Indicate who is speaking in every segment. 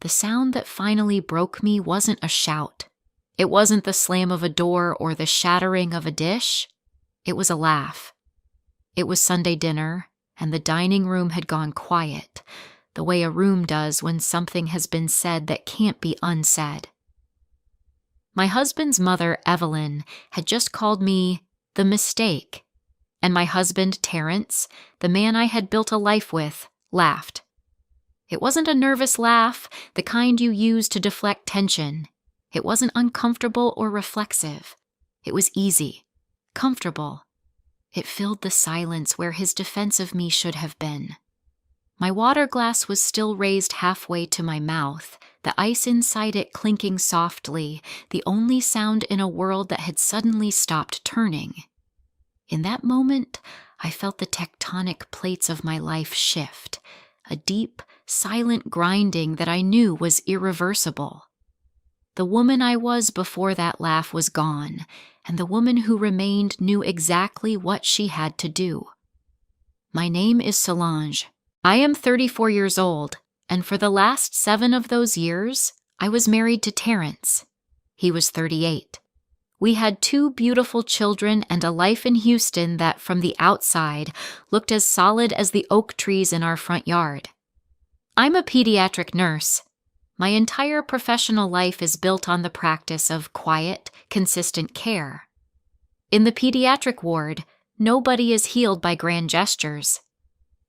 Speaker 1: The sound that finally broke me wasn't a shout. It wasn't the slam of a door or the shattering of a dish. It was a laugh. It was Sunday dinner, and the dining room had gone quiet, the way a room does when something has been said that can't be unsaid. My husband's mother, Evelyn, had just called me the mistake, and my husband, Terrence, the man I had built a life with, laughed. It wasn't a nervous laugh, the kind you use to deflect tension. It wasn't uncomfortable or reflexive. It was easy, comfortable. It filled the silence where his defense of me should have been. My water glass was still raised halfway to my mouth, the ice inside it clinking softly, the only sound in a world that had suddenly stopped turning. In that moment, I felt the tectonic plates of my life shift, a deep, silent grinding that I knew was irreversible. The woman I was before that laugh was gone, and the woman who remained knew exactly what she had to do. My name is Solange. I am 34 years old, and for the last 7 of those years, I was married to Terrence. He was 38. We had 2 beautiful children and a life in Houston that, from the outside, looked as solid as the oak trees in our front yard. I'm a pediatric nurse. My entire professional life is built on the practice of quiet, consistent care. In the pediatric ward, nobody is healed by grand gestures.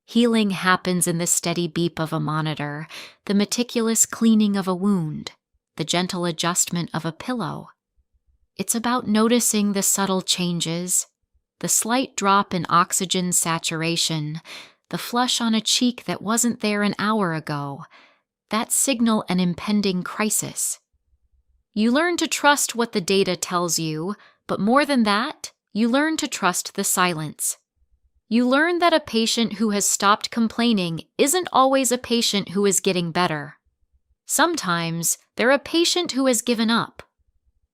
Speaker 1: Healing happens in the steady beep of a monitor, the meticulous cleaning of a wound, the gentle adjustment of a pillow. It's about noticing the subtle changes, the slight drop in oxygen saturation, the flush on a cheek that wasn't there an hour ago, that signal an impending crisis. You learn to trust what the data tells you, but more than that, you learn to trust the silence. You learn that a patient who has stopped complaining isn't always a patient who is getting better. Sometimes they're a patient who has given up.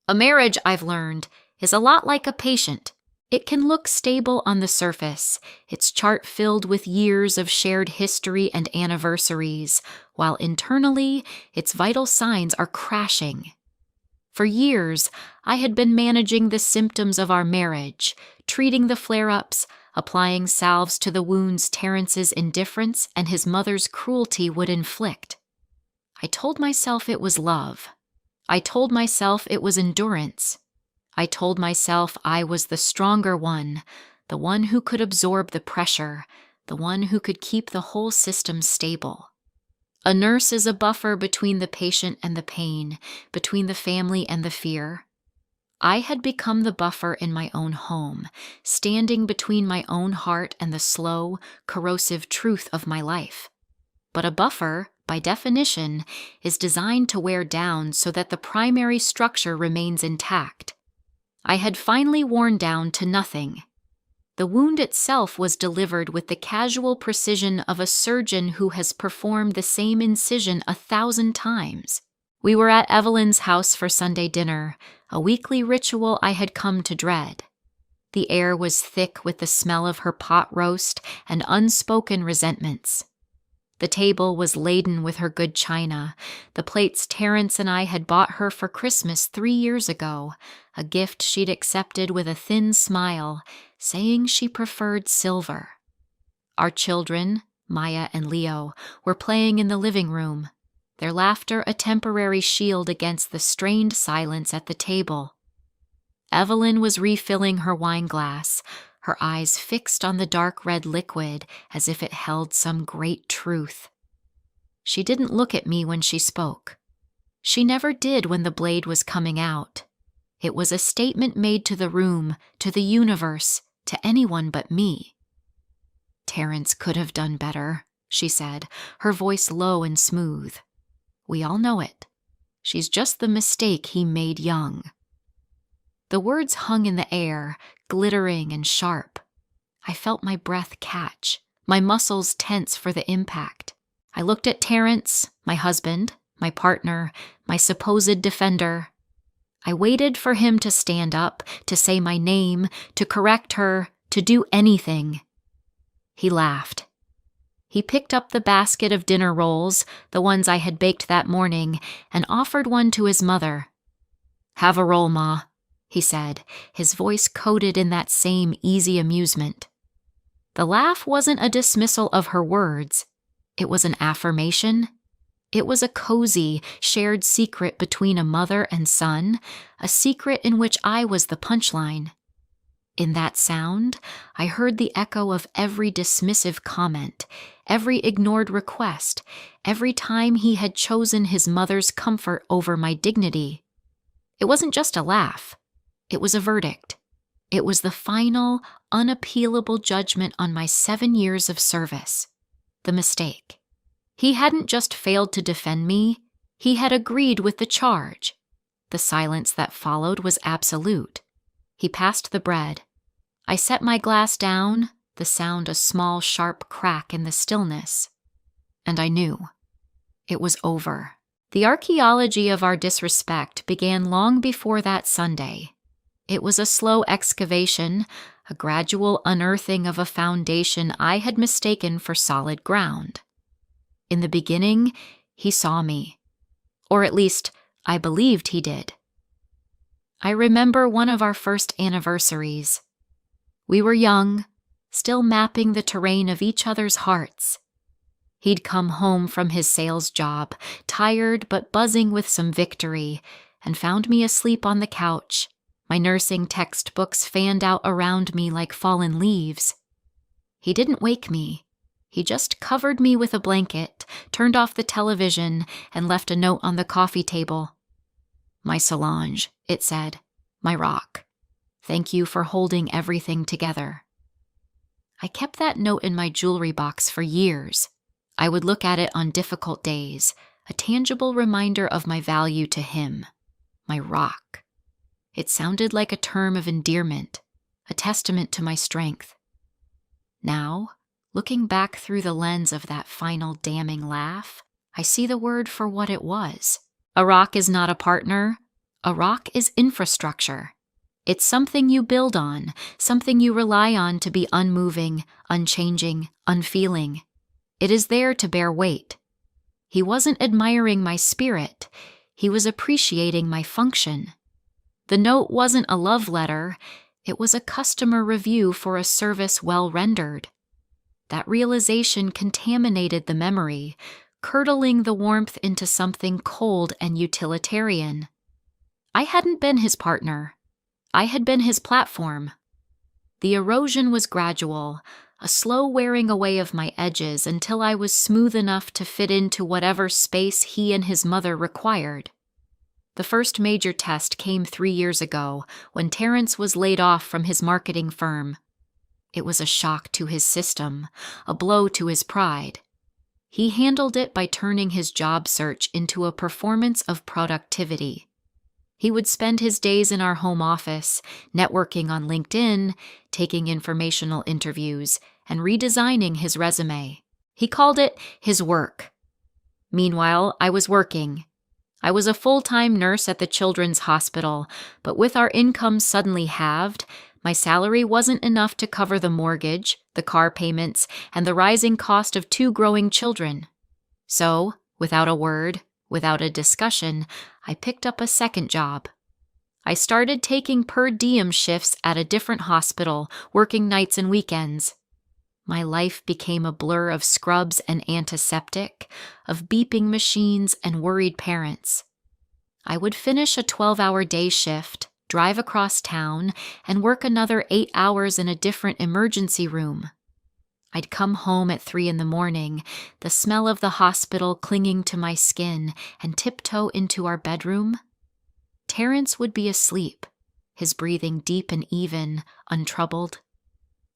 Speaker 1: A marriage, I've learned, is a lot like a patient. It can look stable on the surface, its chart filled with years of shared history and anniversaries, while internally, its vital signs are crashing. For years, I had been managing the symptoms of our marriage, treating the flare-ups, applying salves to the wounds Terrence's indifference and his mother's cruelty would inflict. I told myself it was love. I told myself it was endurance. I told myself I was the stronger one, the one who could absorb the pressure, the one who could keep the whole system stable. A nurse is a buffer between the patient and the pain, between the family and the fear. I had become the buffer in my own home, standing between my own heart and the slow, corrosive truth of my life. But a buffer, by definition, is designed to wear down so that the primary structure remains intact. I had finally worn down to nothing. The wound itself was delivered with the casual precision of a surgeon who has performed the same incision 1,000 times. We were at Evelyn's house for Sunday dinner, a weekly ritual I had come to dread. The air was thick with the smell of her pot roast and unspoken resentments. The table was laden with her good china, the plates Terrence and I had bought her for Christmas 3 years ago, a gift she'd accepted with a thin smile, saying she preferred silver. Our children, Maya and Leo, were playing in the living room, their laughter a temporary shield against the strained silence at the table. Evelyn was refilling her wine glass, her eyes fixed on the dark red liquid as if it held some great truth. She didn't look at me when she spoke. She never did when the blade was coming out. It was a statement made to the room, to the universe, to anyone but me. "Terrence could have done better," she said, her voice low and smooth. "We all know it. She's just the mistake he made young." The words hung in the air, glittering and sharp. I felt my breath catch, my muscles tense for the impact. I looked at Terrence, my husband, my partner, my supposed defender. I waited for him to stand up, to say my name, to correct her, to do anything. He laughed. He picked up the basket of dinner rolls, the ones I had baked that morning, and offered one to his mother. "Have a roll, Ma," he said, his voice coated in that same easy amusement. The laugh wasn't a dismissal of her words. It was an affirmation. It was a cozy, shared secret between a mother and son, a secret in which I was the punchline. In that sound, I heard the echo of every dismissive comment, every ignored request, every time he had chosen his mother's comfort over my dignity. It wasn't just a laugh. It was a verdict. It was the final, unappealable judgment on my 7 years of service. The mistake. He hadn't just failed to defend me, he had agreed with the charge. The silence that followed was absolute. He passed the bread. I set my glass down, the sound a small, sharp crack in the stillness. And I knew. It was over. The archaeology of our disrespect began long before that Sunday. It was a slow excavation, a gradual unearthing of a foundation I had mistaken for solid ground. In the beginning, he saw me. Or at least, I believed he did. I remember one of our first anniversaries. We were young, still mapping the terrain of each other's hearts. He'd come home from his sales job, tired but buzzing with some victory, and found me asleep on the couch, my nursing textbooks fanned out around me like fallen leaves. He didn't wake me. He just covered me with a blanket, turned off the television, and left a note on the coffee table. "My Solange," it said, "my rock. Thank you for holding everything together." I kept that note in my jewelry box for years. I would look at it on difficult days, a tangible reminder of my value to him. My rock. It sounded like a term of endearment, a testament to my strength. Now, looking back through the lens of that final damning laugh, I see the word for what it was. A rock is not a partner. A rock is infrastructure. It's something you build on, something you rely on to be unmoving, unchanging, unfeeling. It is there to bear weight. He wasn't admiring my spirit. He was appreciating my function. The note wasn't a love letter. It was a customer review for a service well rendered. That realization contaminated the memory, curdling the warmth into something cold and utilitarian. I hadn't been his partner. I had been his platform. The erosion was gradual, a slow wearing away of my edges until I was smooth enough to fit into whatever space he and his mother required. The first major test came 3 years ago when Terrence was laid off from his marketing firm. It was a shock to his system, a blow to his pride. He handled it by turning his job search into a performance of productivity. He would spend his days in our home office, networking on LinkedIn, taking informational interviews, and redesigning his resume. He called it his work. Meanwhile, I was working. I was a full-time nurse at the children's hospital, but with our income suddenly halved, my salary wasn't enough to cover the mortgage, the car payments, and the rising cost of 2 growing children. So, without a word, without a discussion, I picked up a second job. I started taking per diem shifts at a different hospital, working nights and weekends. My life became a blur of scrubs and antiseptic, of beeping machines and worried parents. I would finish a 12-hour day shift, drive across town, and work another 8 hours in a different emergency room. I'd come home at 3 a.m, the smell of the hospital clinging to my skin, and tiptoe into our bedroom. Terrence would be asleep, his breathing deep and even, untroubled.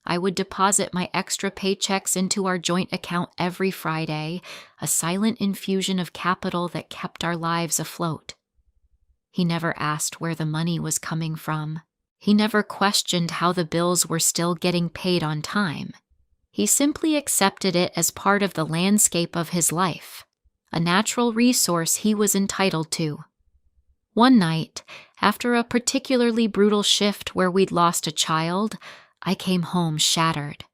Speaker 1: I would deposit my extra paychecks into our joint account every Friday, a silent infusion of capital that kept our lives afloat. He never asked where the money was coming from. He never questioned how the bills were still getting paid on time. He simply accepted it as part of the landscape of his life, a natural resource he was entitled to. One night, after a particularly brutal shift where we'd lost a child, I came home shattered.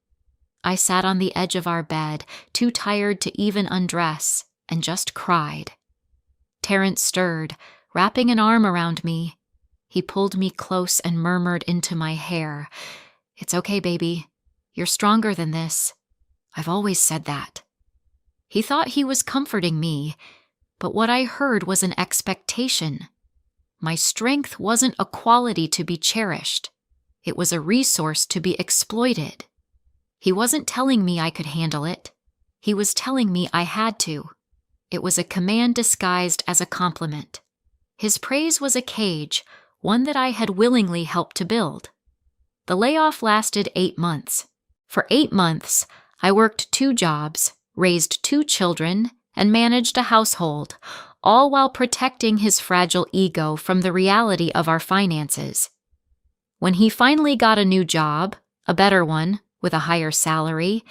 Speaker 1: I sat on the edge of our bed, too tired to even undress, and just cried. Terrence stirred, wrapping an arm around me. He pulled me close and murmured into my hair, "It's okay, baby. You're stronger than this. I've always said that." He thought he was comforting me, but what I heard was an expectation. My strength wasn't a quality to be cherished. It was a resource to be exploited. He wasn't telling me I could handle it. He was telling me I had to. It was a command disguised as a compliment. His praise was a cage, one that I had willingly helped to build. The layoff lasted 8 months. For 8 months, I worked 2 jobs, raised 2 children, and managed a household, all while protecting his fragile ego from the reality of our finances. When he finally got a new job, a better one, with a higher salary,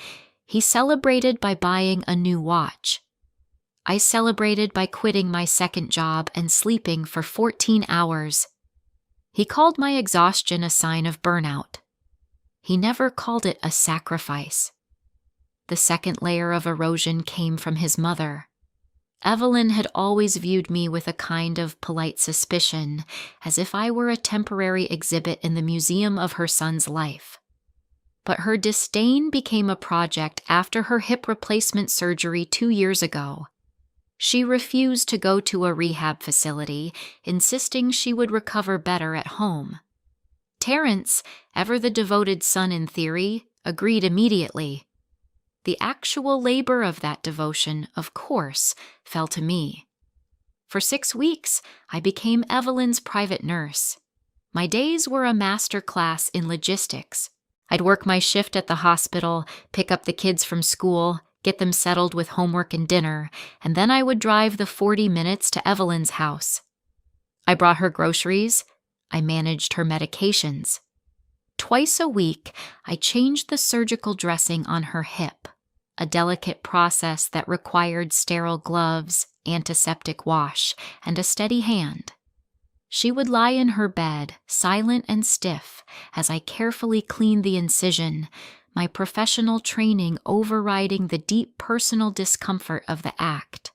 Speaker 1: he celebrated by buying a new watch. I celebrated by quitting my second job and sleeping for 14 hours. He called my exhaustion a sign of burnout. He never called it a sacrifice. The second layer of erosion came from his mother. Evelyn had always viewed me with a kind of polite suspicion, as if I were a temporary exhibit in the museum of her son's life. But her disdain became a project after her hip replacement surgery 2 years ago. She refused to go to a rehab facility, insisting she would recover better at home. Terrence, ever the devoted son in theory, agreed immediately. The actual labor of that devotion, of course, fell to me. For 6 weeks, I became Evelyn's private nurse. My days were a master class in logistics. I'd work my shift at the hospital, pick up the kids from school, get them settled with homework and dinner, and then I would drive the 40 minutes to Evelyn's house. I brought her groceries. I managed her medications. Twice a week, I changed the surgical dressing on her hip, a delicate process that required sterile gloves, antiseptic wash, and a steady hand. She would lie in her bed, silent and stiff, as I carefully cleaned the incision, my professional training overriding the deep personal discomfort of the act.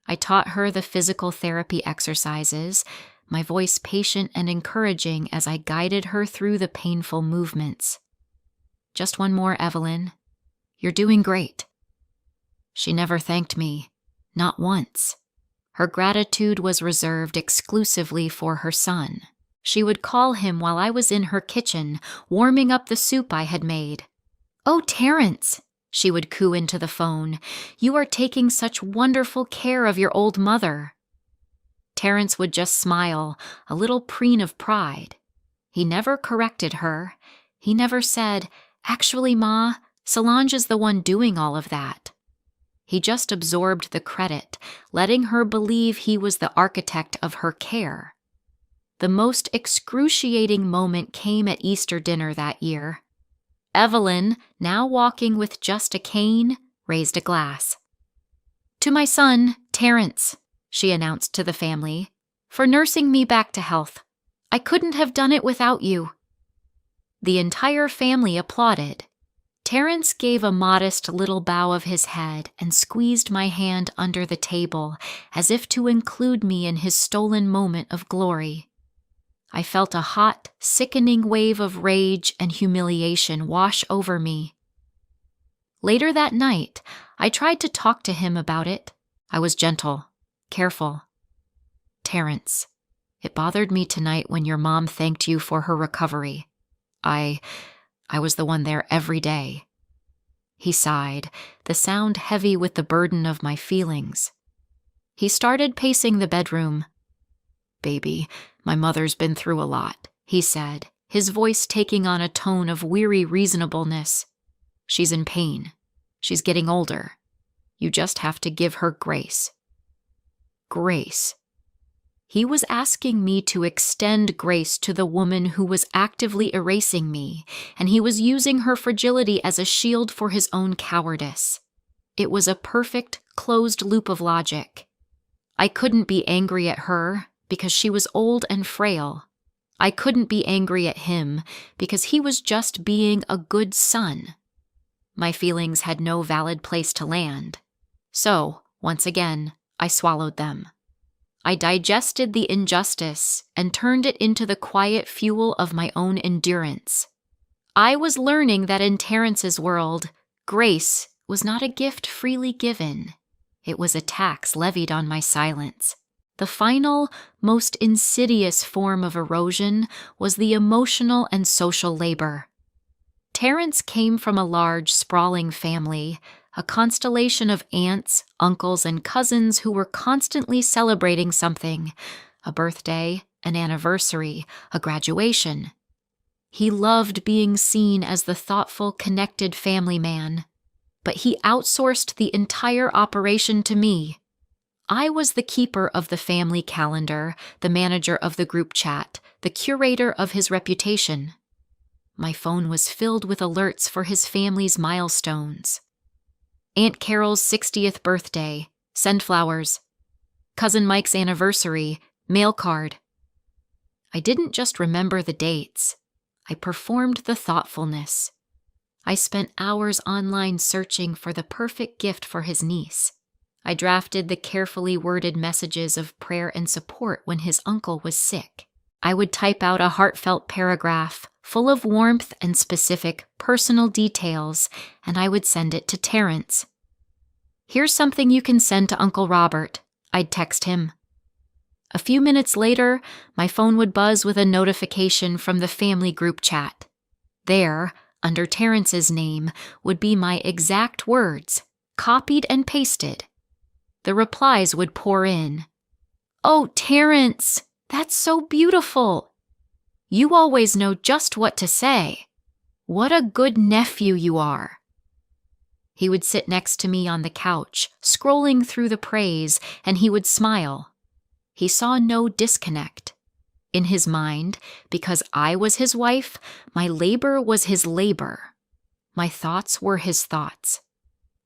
Speaker 1: I taught her the physical therapy exercises, my voice patient and encouraging as I guided her through the painful movements. "Just one more, Evelyn. You're doing great." She never thanked me, not once. Her gratitude was reserved exclusively for her son. She would call him while I was in her kitchen, warming up the soup I had made. "Oh, Terrence," she would coo into the phone, "you are taking such wonderful care of your old mother." Terrence would just smile, a little preen of pride. He never corrected her. He never said, "Actually, Ma, Solange is the one doing all of that." He just absorbed the credit, letting her believe he was the architect of her care. The most excruciating moment came at Easter dinner that year. Evelyn, now walking with just a cane, raised a glass. "To my son, Terrence," she announced to the family, "for nursing me back to health. I couldn't have done it without you." The entire family applauded. Terrence gave a modest little bow of his head and squeezed my hand under the table, as if to include me in his stolen moment of glory. I felt a hot, sickening wave of rage and humiliation wash over me. Later that night, I tried to talk to him about it. I was gentle, careful. "Terrence, it bothered me tonight when your mom thanked you for her recovery. I was the one there every day." He sighed, the sound heavy with the burden of my feelings. He started pacing the bedroom. "Baby, my mother's been through a lot," he said, his voice taking on a tone of weary reasonableness. "She's in pain. She's getting older. You just have to give her grace." Grace. He was asking me to extend grace to the woman who was actively erasing me, and he was using her fragility as a shield for his own cowardice. It was a perfect, closed loop of logic. I couldn't be angry at her because she was old and frail. I couldn't be angry at him because he was just being a good son. My feelings had no valid place to land. So, once again, I swallowed them. I digested the injustice and turned it into the quiet fuel of my own endurance. I was learning that in Terrence's world, grace was not a gift freely given. It was a tax levied on my silence. The final, most insidious form of erosion was the emotional and social labor. Terrence came from a large, sprawling family, a constellation of aunts, uncles, and cousins who were constantly celebrating something, a birthday, an anniversary, a graduation. He loved being seen as the thoughtful, connected family man, but he outsourced the entire operation to me. I was the keeper of the family calendar, the manager of the group chat, the curator of his reputation. My phone was filled with alerts for his family's milestones. Aunt Carol's 60th birthday, send flowers. Cousin Mike's anniversary, mail card. I didn't just remember the dates. I performed the thoughtfulness. I spent hours online searching for the perfect gift for his niece. I drafted the carefully worded messages of prayer and support when his uncle was sick. I would type out a heartfelt paragraph full of warmth and specific personal details, and I would send it to Terrence. "Here's something you can send to Uncle Robert," I'd text him. A few minutes later, my phone would buzz with a notification from the family group chat. There, under Terrence's name, would be my exact words, copied and pasted. The replies would pour in. "Oh, Terrence, that's so beautiful. You always know just what to say. What a good nephew you are." He would sit next to me on the couch, scrolling through the praise, and he would smile. He saw no disconnect. In his mind, because I was his wife, my labor was his labor. My thoughts were his thoughts.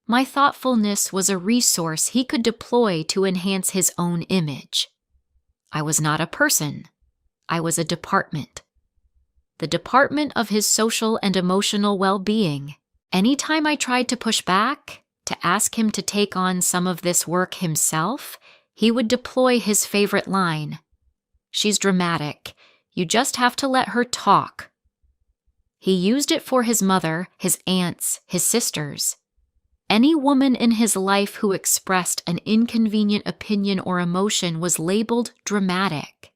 Speaker 1: My thoughtfulness was a resource he could deploy to enhance his own image. I was not a person. I was a department. The department of his social and emotional well-being. Anytime I tried to push back, to ask him to take on some of this work himself, he would deploy his favorite line. "She's dramatic. You just have to let her talk." He used it for his mother, his aunts, his sisters. Any woman in his life who expressed an inconvenient opinion or emotion was labeled dramatic.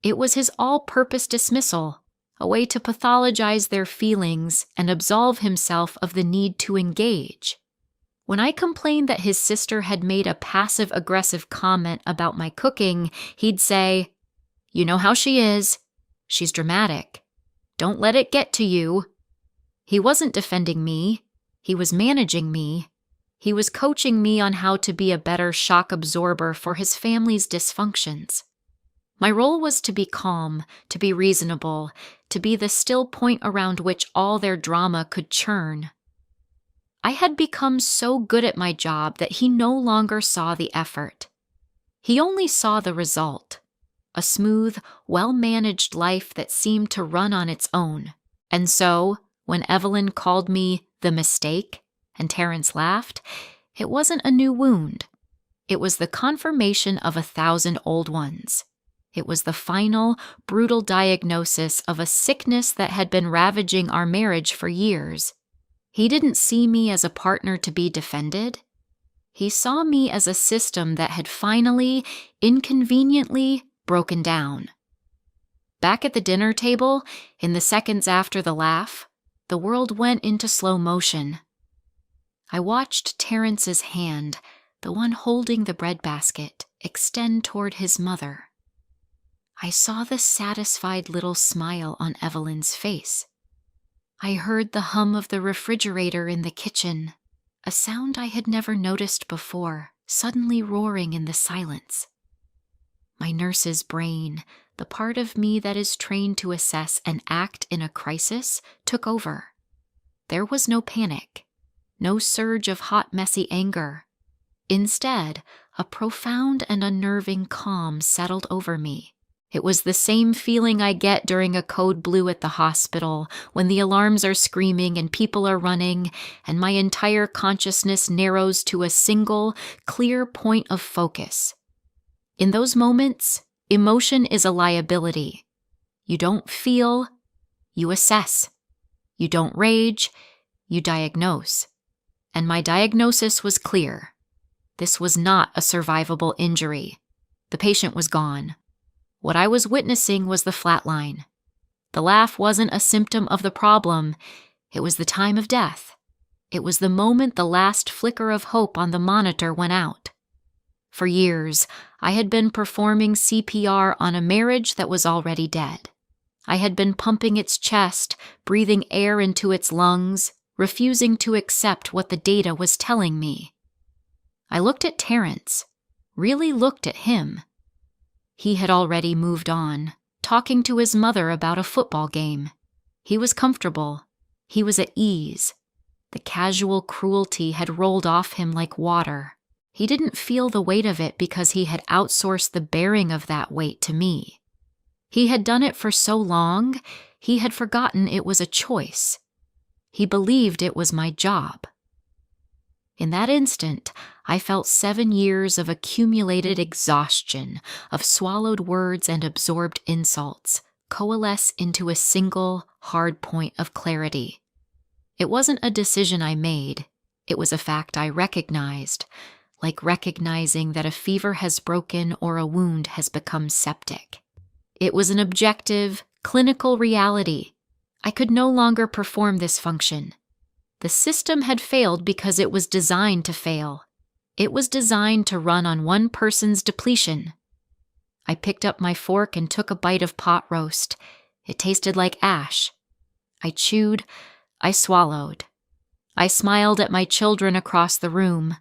Speaker 1: It was his all-purpose dismissal, a way to pathologize their feelings and absolve himself of the need to engage. When I complained that his sister had made a passive-aggressive comment about my cooking, he'd say, "You know how she is. She's dramatic. Don't let it get to you." He wasn't defending me. He was managing me. He was coaching me on how to be a better shock absorber for his family's dysfunctions. My role was to be calm, to be reasonable, to be the still point around which all their drama could churn. I had become so good at my job that he no longer saw the effort. He only saw the result, a smooth, well-managed life that seemed to run on its own. And so, when Evelyn called me the mistake, and Terrence laughed, it wasn't a new wound. It was the confirmation of 1,000 old ones. It was the final, brutal diagnosis of a sickness that had been ravaging our marriage for years. He didn't see me as a partner to be defended. He saw me as a system that had finally, inconveniently, broken down. Back at the dinner table, in the seconds after the laugh, the world went into slow motion. I watched Terrence's hand, the one holding the breadbasket, extend toward his mother. I saw the satisfied little smile on Evelyn's face. I heard the hum of the refrigerator in the kitchen, a sound I had never noticed before, suddenly roaring in the silence. My nurse's brain, the part of me that is trained to assess and act in a crisis, took over. There was no panic, no surge of hot, messy anger. Instead, a profound and unnerving calm settled over me. It was the same feeling I get during a code blue at the hospital, when the alarms are screaming and people are running, and my entire consciousness narrows to a single, clear point of focus. In those moments, emotion is a liability. You don't feel, you assess. You don't rage, you diagnose. And my diagnosis was clear. This was not a survivable injury. The patient was gone. What I was witnessing was the flatline. The laugh wasn't a symptom of the problem. It was the time of death. It was the moment the last flicker of hope on the monitor went out. For years, I had been performing CPR on a marriage that was already dead. I had been pumping its chest, breathing air into its lungs, refusing to accept what the data was telling me. I looked at Terrence, really looked at him. He had already moved on, talking to his mother about a football game. He was comfortable. He was at ease. The casual cruelty had rolled off him like water. He didn't feel the weight of it because he had outsourced the bearing of that weight to me. He had done it for so long, he had forgotten it was a choice. He believed it was my job. In that instant, I felt 7 years of accumulated exhaustion, of swallowed words and absorbed insults, coalesce into a single, hard point of clarity. It wasn't a decision I made. It was a fact I recognized, like recognizing that a fever has broken or a wound has become septic. It was an objective, clinical reality. I could no longer perform this function. The system had failed because it was designed to fail. It was designed to run on one person's depletion. I picked up my fork and took a bite of pot roast. It tasted like ash. I chewed. I swallowed. I smiled at my children across the room.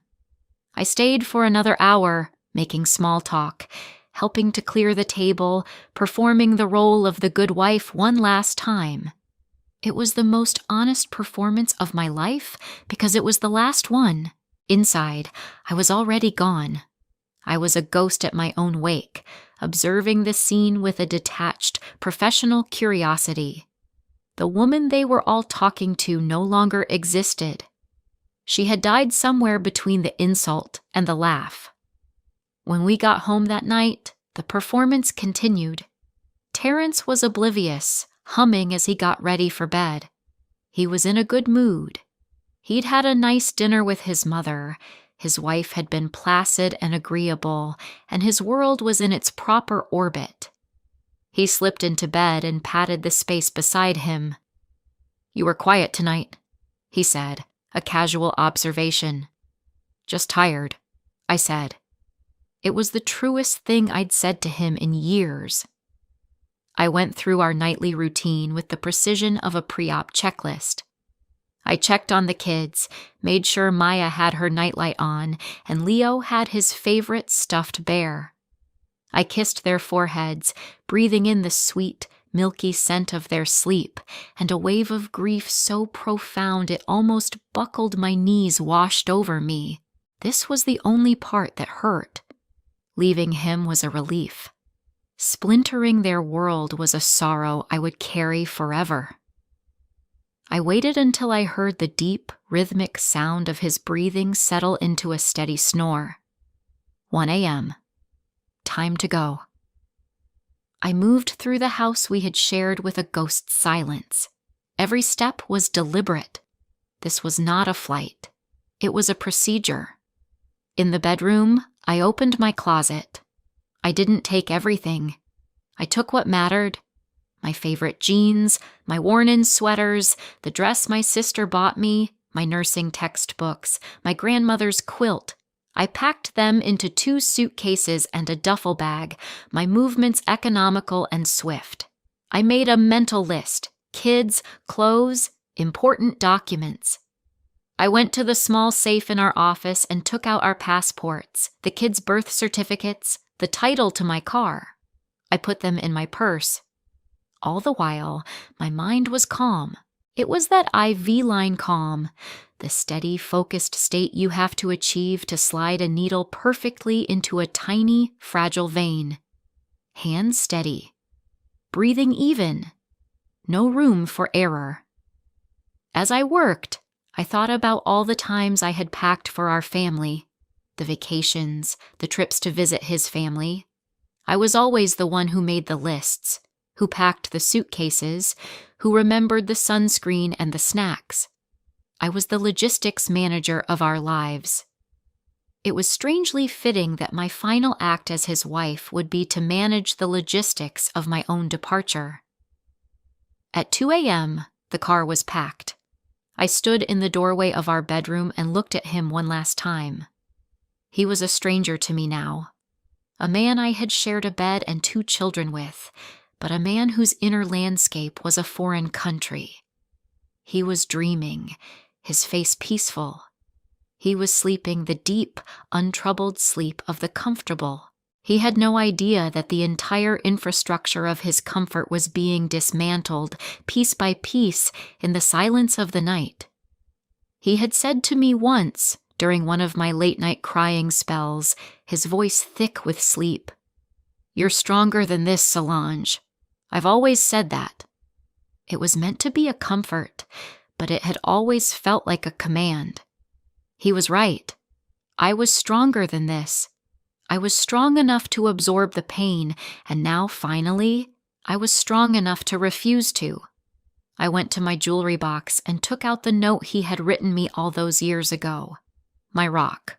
Speaker 1: I stayed for another hour, making small talk, helping to clear the table, performing the role of the good wife one last time. It was the most honest performance of my life because it was the last one. Inside, I was already gone. I was a ghost at my own wake, observing the scene with a detached, professional curiosity. The woman they were all talking to no longer existed. She had died somewhere between the insult and the laugh. When we got home that night, the performance continued. Terrence was oblivious, humming as he got ready for bed. He was in a good mood. He'd had a nice dinner with his mother. His wife had been placid and agreeable, and his world was in its proper orbit. He slipped into bed and patted the space beside him. "You were quiet tonight," he said, a casual observation. "Just tired," I said. It was the truest thing I'd said to him in years. I went through our nightly routine with the precision of a pre-op checklist. I checked on the kids, made sure Maya had her nightlight on, and Leo had his favorite stuffed bear. I kissed their foreheads, breathing in the sweet, milky scent of their sleep, and a wave of grief so profound it almost buckled my knees washed over me. This was the only part that hurt. Leaving him was a relief. Splintering their world was a sorrow I would carry forever. I waited until I heard the deep, rhythmic sound of his breathing settle into a steady snore. 1 a.m. Time to go. I moved through the house we had shared with a ghost silence. Every step was deliberate. This was not a flight. It was a procedure. In the bedroom, I opened my closet. I didn't take everything. I took what mattered. My favorite jeans, my worn-in sweaters, the dress my sister bought me, my nursing textbooks, my grandmother's quilt. I packed them into 2 suitcases and a duffel bag, my movements economical and swift. I made a mental list: kids, clothes, important documents. I went to the small safe in our office and took out our passports, the kids' birth certificates, the title to my car. I put them in my purse. All the while, my mind was calm. It was that IV line calm, the steady, focused state you have to achieve to slide a needle perfectly into a tiny, fragile vein. hands steady, breathing even, no room for error. As I worked, I thought about all the times I had packed for our family, the vacations, the trips to visit his family. I was always the one who made the lists, who packed the suitcases, who remembered the sunscreen and the snacks. I was the logistics manager of our lives. It was strangely fitting that my final act as his wife would be to manage the logistics of my own departure. At 2 a.m., the car was packed. I stood in the doorway of our bedroom and looked at him one last time. He was a stranger to me now, a man I had shared a bed and 2 children with, but a man whose inner landscape was a foreign country. He was dreaming, his face peaceful. He was sleeping the deep, untroubled sleep of the comfortable. He had no idea that the entire infrastructure of his comfort was being dismantled, piece by piece, in the silence of the night. He had said to me once, during one of my late-night crying spells, his voice thick with sleep, "You're stronger than this, Solange. I've always said that." It was meant to be a comfort, but it had always felt like a command. He was right. I was stronger than this. I was strong enough to absorb the pain, and now, finally, I was strong enough to refuse to. I went to my jewelry box and took out the note he had written me all those years ago. My rock.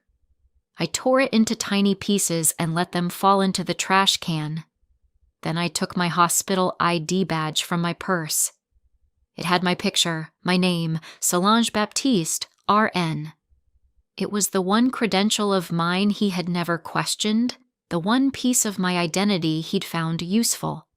Speaker 1: I tore it into tiny pieces and let them fall into the trash can. Then I took my hospital ID badge from my purse. It had my picture, my name, Solange Baptiste, RN. It was the one credential of mine he had never questioned, the one piece of my identity he'd found useful.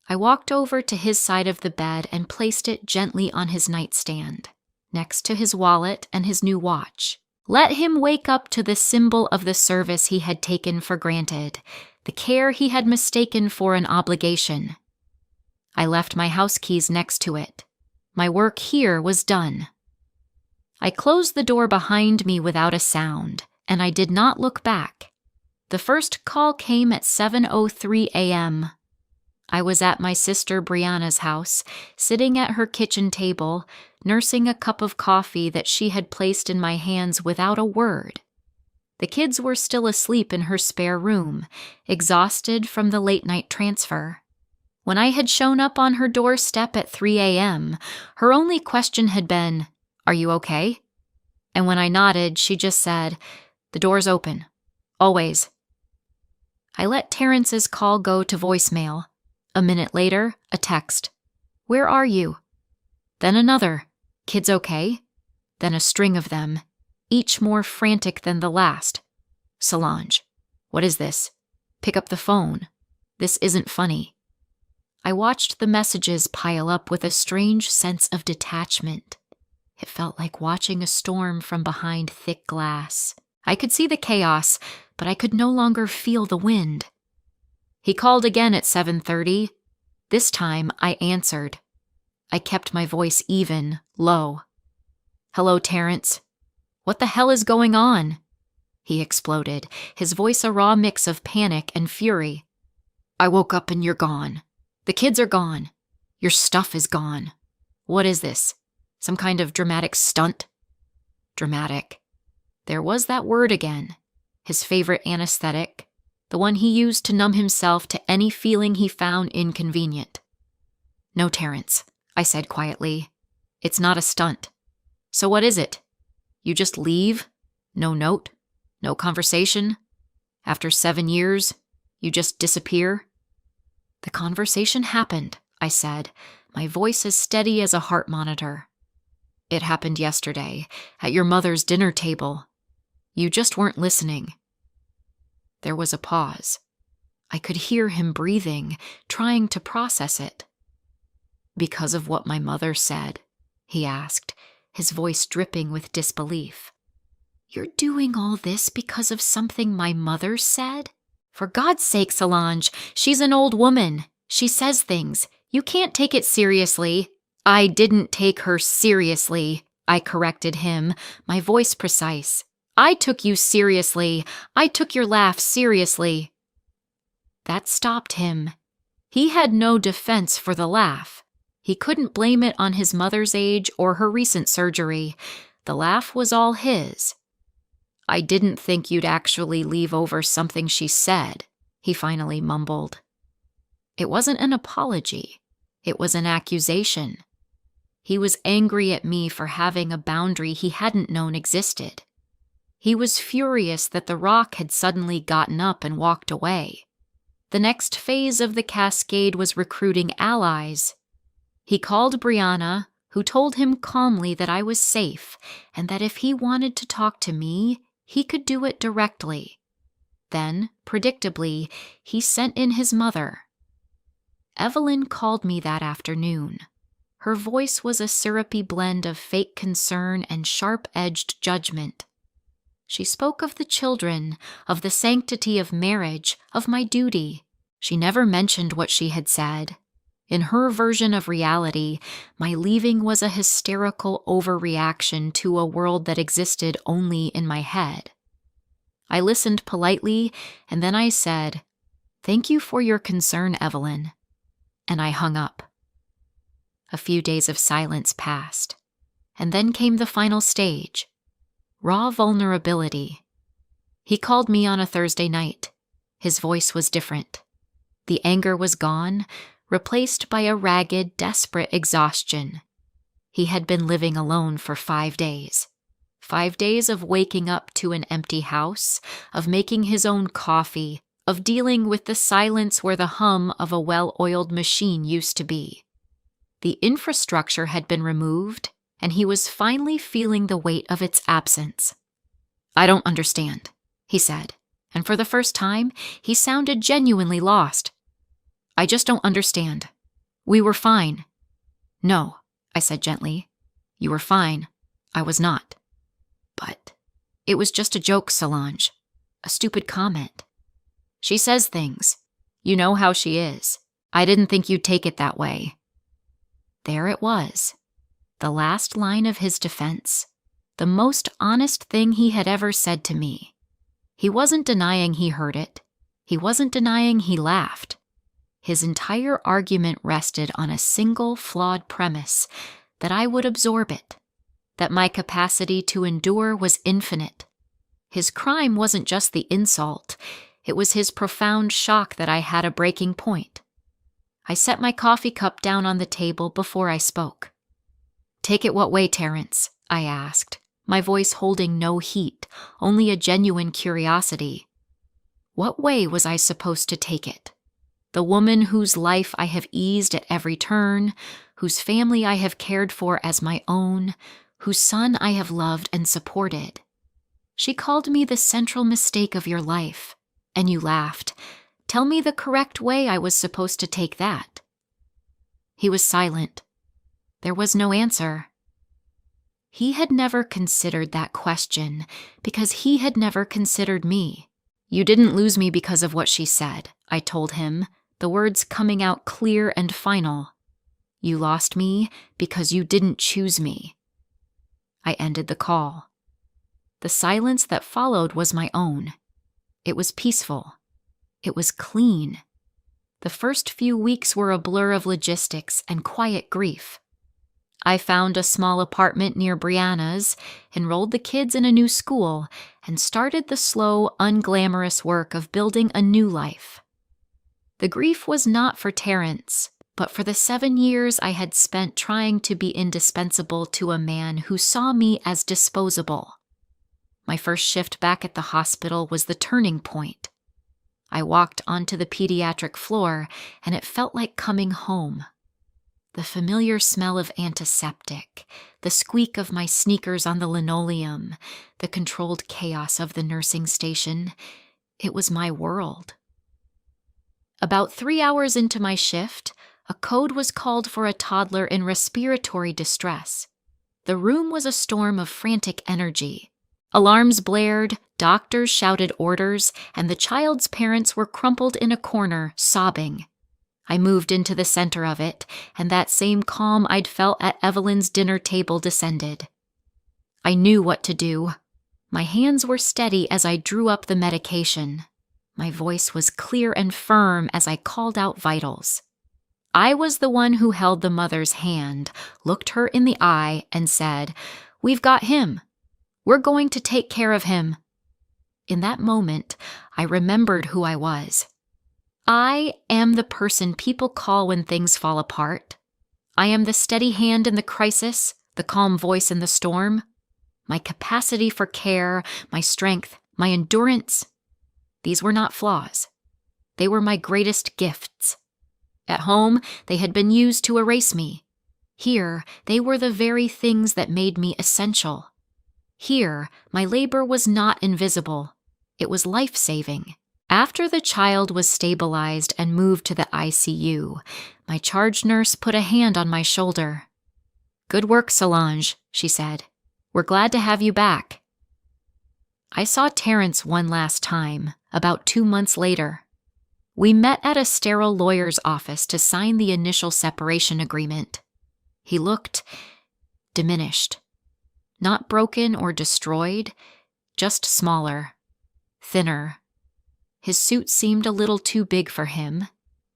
Speaker 1: I walked over to his side of the bed and placed it gently on his nightstand, next to his wallet and his new watch. Let him wake up to the symbol of the service he had taken for granted, the care he had mistaken for an obligation. I left my house keys next to it. My work here was done. I closed the door behind me without a sound, and I did not look back. The first call came at 7:03 a.m. I was at my sister Brianna's house, sitting at her kitchen table, nursing a cup of coffee that she had placed in my hands without a word. The kids were still asleep in her spare room, exhausted from the late-night transfer. When I had shown up on her doorstep at 3 a.m., her only question had been, "Are you okay?" And when I nodded, she just said, "The door's open. Always." I let Terrence's call go to voicemail. A minute later, a text. "Where are you?" Then another. "Kids okay?" Then a string of them, each more frantic than the last. "Solange, what is this? Pick up the phone. This isn't funny." I watched the messages pile up with a strange sense of detachment. It felt like watching a storm from behind thick glass. I could see the chaos, but I could no longer feel the wind. He called again at 7:30. This time, I answered. I kept my voice even, low. "Hello, Terrence. What the hell is going on?" He exploded, his voice a raw mix of panic and fury. "I woke up and you're gone. The kids are gone. Your stuff is gone. What is this? Some kind of dramatic stunt?" Dramatic. There was that word again. His favorite anesthetic, the one he used to numb himself to any feeling he found inconvenient. "No, Terrence," I said quietly. "It's not a stunt. So what is it? You just leave? No note? No conversation? After 7 years, you just disappear?" "The conversation happened," I said, my voice as steady as a heart monitor. "It happened yesterday, at your mother's dinner table. You just weren't listening." There was a pause. I could hear him breathing, trying to process it. "Because of what my mother said?" he asked, his voice dripping with disbelief. "You're doing all this because of something my mother said? For God's sake, Solange, she's an old woman. She says things. You can't take it seriously." "I didn't take her seriously," I corrected him, my voice precise. "I took you seriously. I took your laugh seriously." That stopped him. He had no defense for the laugh. He couldn't blame it on his mother's age or her recent surgery. The laugh was all his. "I didn't think you'd actually leave over something she said," he finally mumbled. It wasn't an apology. It was an accusation. He was angry at me for having a boundary he hadn't known existed. He was furious that the rock had suddenly gotten up and walked away. The next phase of the cascade was recruiting allies. He called Brianna, who told him calmly that I was safe and that if he wanted to talk to me, he could do it directly. Then, predictably, he sent in his mother. Evelyn called me that afternoon. Her voice was a syrupy blend of fake concern and sharp-edged judgment. She spoke of the children, of the sanctity of marriage, of my duty. She never mentioned what she had said. In her version of reality, my leaving was a hysterical overreaction to a world that existed only in my head. I listened politely, and then I said, "Thank you for your concern, Evelyn." And I hung up. A few days of silence passed, and then came the final stage. Raw vulnerability. He called me on a Thursday night. His voice was different. The anger was gone, replaced by a ragged, desperate exhaustion. He had been living alone for 5 days. 5 days of waking up to an empty house, of making his own coffee, of dealing with the silence where the hum of a well-oiled machine used to be. The infrastructure had been removed, and he was finally feeling the weight of its absence. "I don't understand," he said, and for the first time, he sounded genuinely lost. "I just don't understand. We were fine." "No," I said gently. "You were fine. I was not." "But it was just a joke, Solange. A stupid comment. She says things. You know how she is. I didn't think you'd take it that way." There it was. The last line of his defense. The most honest thing he had ever said to me. He wasn't denying he heard it. He wasn't denying he laughed. His entire argument rested on a single flawed premise, that I would absorb it, that my capacity to endure was infinite. His crime wasn't just the insult, it was his profound shock that I had a breaking point. I set my coffee cup down on the table before I spoke. "Take it what way, Terrence?" I asked, my voice holding no heat, only a genuine curiosity. What way was I supposed to take it? The woman whose life I have eased at every turn, whose family I have cared for as my own, whose son I have loved and supported. She called me the central mistake of your life, and you laughed. Tell me the correct way I was supposed to take that. He was silent. There was no answer. He had never considered that question because he had never considered me. "You didn't lose me because of what she said," I told him, the words coming out clear and final. "You lost me because you didn't choose me." I ended the call. The silence that followed was my own. It was peaceful. It was clean. The first few weeks were a blur of logistics and quiet grief. I found a small apartment near Brianna's, enrolled the kids in a new school, and started the slow, unglamorous work of building a new life. The grief was not for Terrence, but for the 7 years I had spent trying to be indispensable to a man who saw me as disposable. My first shift back at the hospital was the turning point. I walked onto the pediatric floor, and it felt like coming home. The familiar smell of antiseptic, the squeak of my sneakers on the linoleum, the controlled chaos of the nursing station. It was my world. About 3 hours into my shift, a code was called for a toddler in respiratory distress. The room was a storm of frantic energy. Alarms blared, doctors shouted orders, and the child's parents were crumpled in a corner, sobbing. I moved into the center of it, and that same calm I'd felt at Evelyn's dinner table descended. I knew what to do. My hands were steady as I drew up the medication. My voice was clear and firm as I called out vitals. I was the one who held the mother's hand, looked her in the eye, and said, "We've got him. We're going to take care of him." In that moment, I remembered who I was. I am the person people call when things fall apart. I am the steady hand in the crisis, the calm voice in the storm. My capacity for care, my strength, my endurance, these were not flaws. They were my greatest gifts. At home, they had been used to erase me. Here, they were the very things that made me essential. Here, my labor was not invisible. It was life-saving. After the child was stabilized and moved to the ICU, my charge nurse put a hand on my shoulder. "Good work, Solange," she said. "We're glad to have you back." I saw Terrence one last time, about 2 months later. We met at a sterile lawyer's office to sign the initial separation agreement. He looked diminished. Not broken or destroyed, just smaller, thinner. His suit seemed a little too big for him.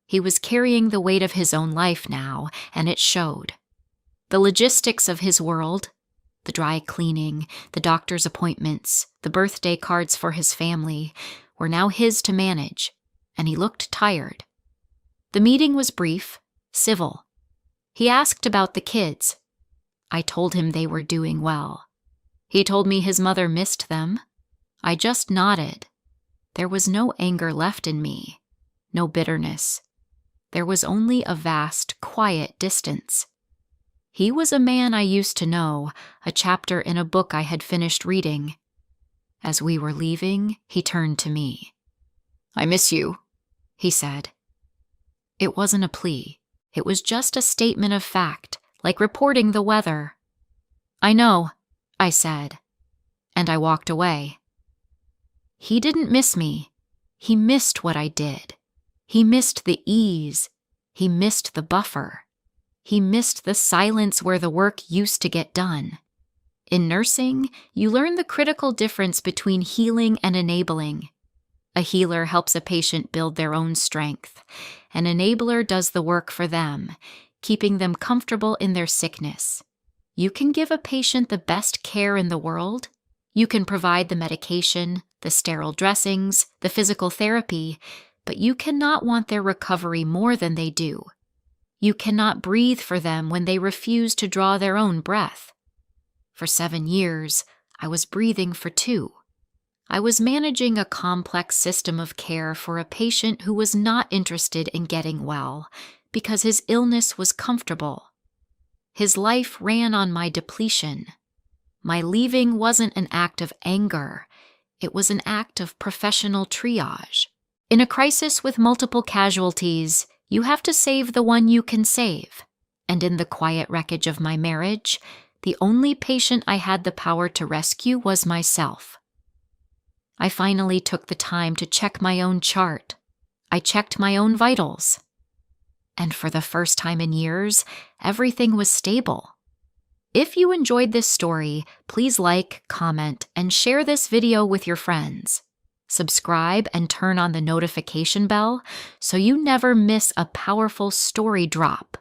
Speaker 1: He was carrying the weight of his own life now, and it showed. The logistics of his world, the dry cleaning, the doctor's appointments, the birthday cards for his family, were now his to manage, and he looked tired. The meeting was brief, civil. He asked about the kids. I told him they were doing well. He told me his mother missed them. I just nodded. There was no anger left in me, no bitterness. There was only a vast, quiet distance. He was a man I used to know, a chapter in a book I had finished reading. As we were leaving, he turned to me. "I miss you," he said. It wasn't a plea. It was just a statement of fact, like reporting the weather. "I know," I said, and I walked away. He didn't miss me. He missed what I did. He missed the ease. He missed the buffer. He missed the silence where the work used to get done. In nursing, you learn the critical difference between healing and enabling. A healer helps a patient build their own strength. An enabler does the work for them, keeping them comfortable in their sickness. You can give a patient the best care in the world. You can provide the medication, the sterile dressings, the physical therapy, but you cannot want their recovery more than they do. You cannot breathe for them when they refuse to draw their own breath. For 7 years, I was breathing for 2. I was managing a complex system of care for a patient who was not interested in getting well because his illness was comfortable. His life ran on my depletion. My leaving wasn't an act of anger. It was an act of professional triage. In a crisis with multiple casualties, you have to save the one you can save. And in the quiet wreckage of my marriage, the only patient I had the power to rescue was myself. I finally took the time to check my own chart. I checked my own vitals. And for the first time in years, everything was stable. If you enjoyed this story, please like, comment, and share this video with your friends. Subscribe and turn on the notification bell so you never miss a powerful story drop.